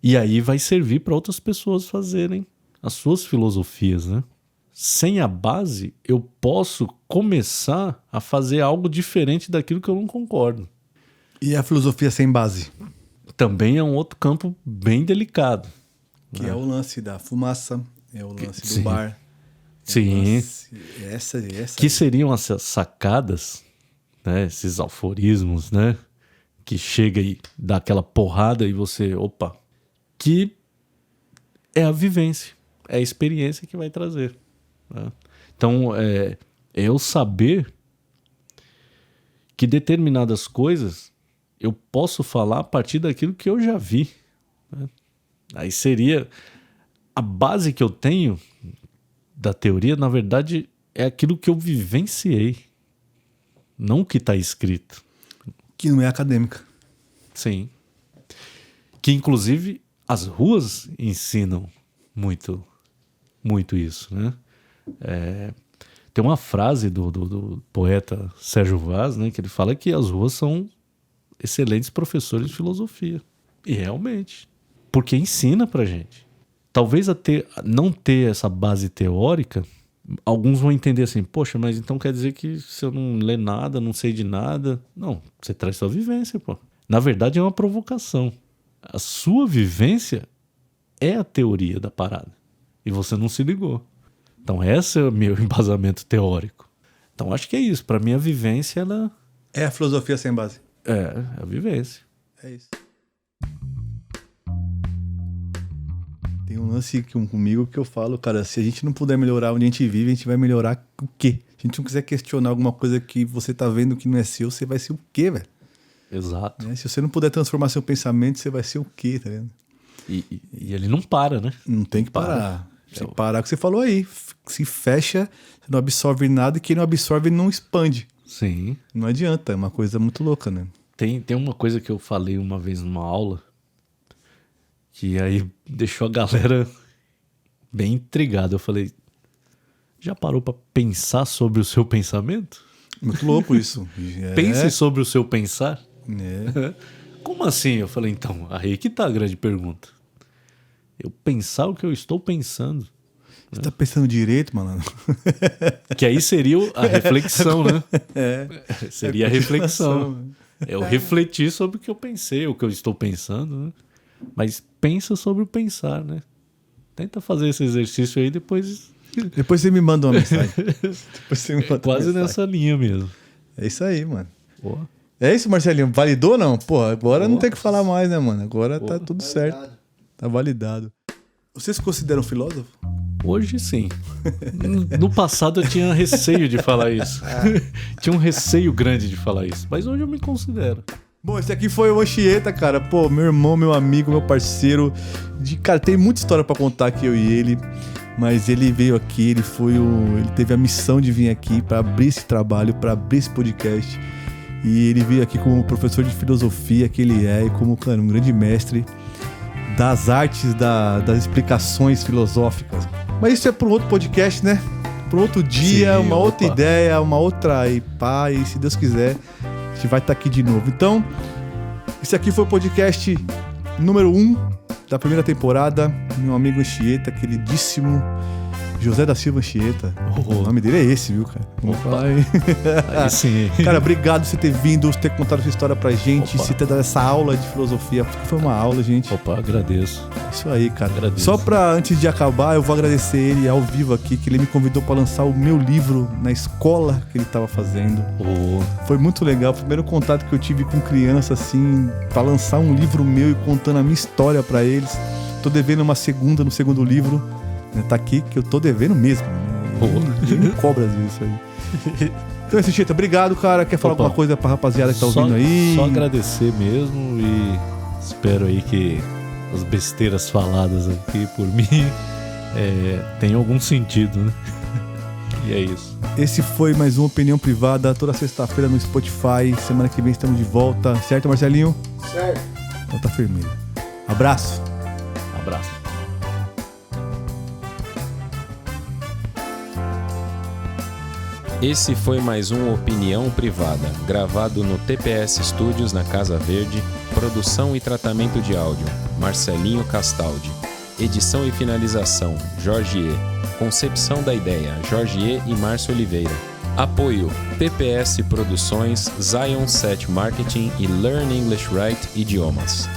E aí vai servir para outras pessoas fazerem as suas filosofias, né? Sem a base, eu posso começar a fazer algo diferente daquilo que eu não concordo. E a filosofia sem base? Também é um outro campo bem delicado. Que é o lance da fumaça, é o lance do Sim. bar. Sim. Essa Que seriam essas sacadas, né? Esses aforismos, né? Que chega e dá aquela porrada e você, opa, que é a vivência, é a experiência que vai trazer. Né? Então, eu saber que determinadas coisas eu posso falar a partir daquilo que eu já vi. Né? Aí seria a base que eu tenho da teoria, na verdade, é aquilo que eu vivenciei, não o que está escrito. que não é acadêmica. Sim. Que, inclusive, as ruas ensinam muito, muito isso, né? Tem uma frase do poeta Sérgio Vaz, né, que ele fala que as ruas são excelentes professores de filosofia. E realmente. Porque ensina pra gente. Talvez não ter essa base teórica, alguns vão entender assim, poxa, mas então quer dizer que se eu não ler nada, não sei de nada... Não, você traz sua vivência, pô. Na verdade é uma provocação. A sua vivência é a teoria da parada. E você não se ligou. Então esse é o meu embasamento teórico. Então acho que é isso. Pra mim a vivência, ela... É a filosofia sem base. É a vivência. É isso. Tem um lance comigo que eu falo, cara, se a gente não puder melhorar onde a gente vive, a gente vai melhorar o quê? Se a gente não quiser questionar alguma coisa que você tá vendo que não é seu, você vai ser o quê, velho? Exato. Se você não puder transformar seu pensamento, você vai ser o quê, tá vendo? E ele não para, né? Não tem que parar. Se parar, o que você falou aí, se fecha, você não absorve nada, e quem não absorve não expande. Sim. Não adianta, é uma coisa muito louca, né? Tem uma coisa que eu falei uma vez numa aula, que aí deixou a galera bem intrigada. Eu falei, já parou pra pensar sobre o seu pensamento? Muito louco isso. Pense sobre o seu pensar? É. Como assim? Eu falei, então, aí que tá a grande pergunta. Eu pensar o que eu estou pensando. Você tá pensando direito, malandro? Que aí seria a reflexão, né? Seria a reflexão. continuação. É eu refletir sobre o que eu pensei, o que eu estou pensando, né? Mas pensa sobre o pensar, né? Tenta fazer esse exercício aí, depois... Depois você me manda uma mensagem. Depois você me manda Quase uma mensagem. nessa linha mesmo. É isso aí, mano. Pô. É isso, Marcelinho? Validou ou não? Pô, agora não tem o que falar mais, né, mano? Agora tá tudo certo. Tá validado. Você se considera um filósofo? Hoje sim. No passado eu tinha receio de falar isso. Tinha um receio grande de falar isso. Mas hoje eu me considero. Bom, esse aqui foi o Anchieta, cara. Pô, meu irmão, meu amigo, meu parceiro. Cara, tem muita história pra contar aqui, eu e ele. Mas ele veio aqui, ele teve a missão de vir aqui pra abrir esse trabalho, pra abrir esse podcast. E ele veio aqui como professor de filosofia que ele é, e como, cara, um grande mestre das artes, das explicações filosóficas. Mas isso é para um outro podcast, né? Para outro dia, Sim, uma outra ideia, uma outra e pá, e se Deus quiser, a gente vai estar aqui de novo. Então, esse aqui foi o podcast número 1 da primeira temporada. Meu amigo Anchieta, queridíssimo José da Silva Anchieta. O nome dele é esse, viu, cara? Vamos falar aí. Aí sim. Cara, obrigado por você ter vindo, por ter contado sua história pra gente, por ter dado essa aula de filosofia, porque foi uma aula, gente. Opa, agradeço. Isso aí, cara. Agradeço. Só pra, antes de acabar, eu vou agradecer ele ao vivo aqui, que ele me convidou pra lançar o meu livro na escola que ele tava fazendo. Foi muito legal, o primeiro contato que eu tive com criança, assim, pra lançar um livro meu e contando a minha história pra eles. Tô devendo uma segunda no segundo livro. Tá aqui que eu tô devendo mesmo. Ele me cobra às vezes isso aí. Então é isso, Anchieta. Obrigado, cara. Quer falar alguma coisa pra rapaziada que tá ouvindo aí? Só agradecer mesmo e espero aí que as besteiras faladas aqui por mim tenham algum sentido, né? E é isso. Esse foi mais uma Opinião Privada, toda sexta-feira no Spotify. Semana que vem estamos de volta. Certo, Marcelinho? Certo. Então tá firmeza. Abraço. Abraço. Esse foi mais um Opinião Privada, gravado no TPS Studios na Casa Verde, produção e tratamento de áudio, Marcelinho Castaldi, edição e finalização, Jorge E, concepção da ideia, Jorge E e Márcio Oliveira, apoio, TPS Produções, Zion 7 Marketing e Learn English Right Idiomas.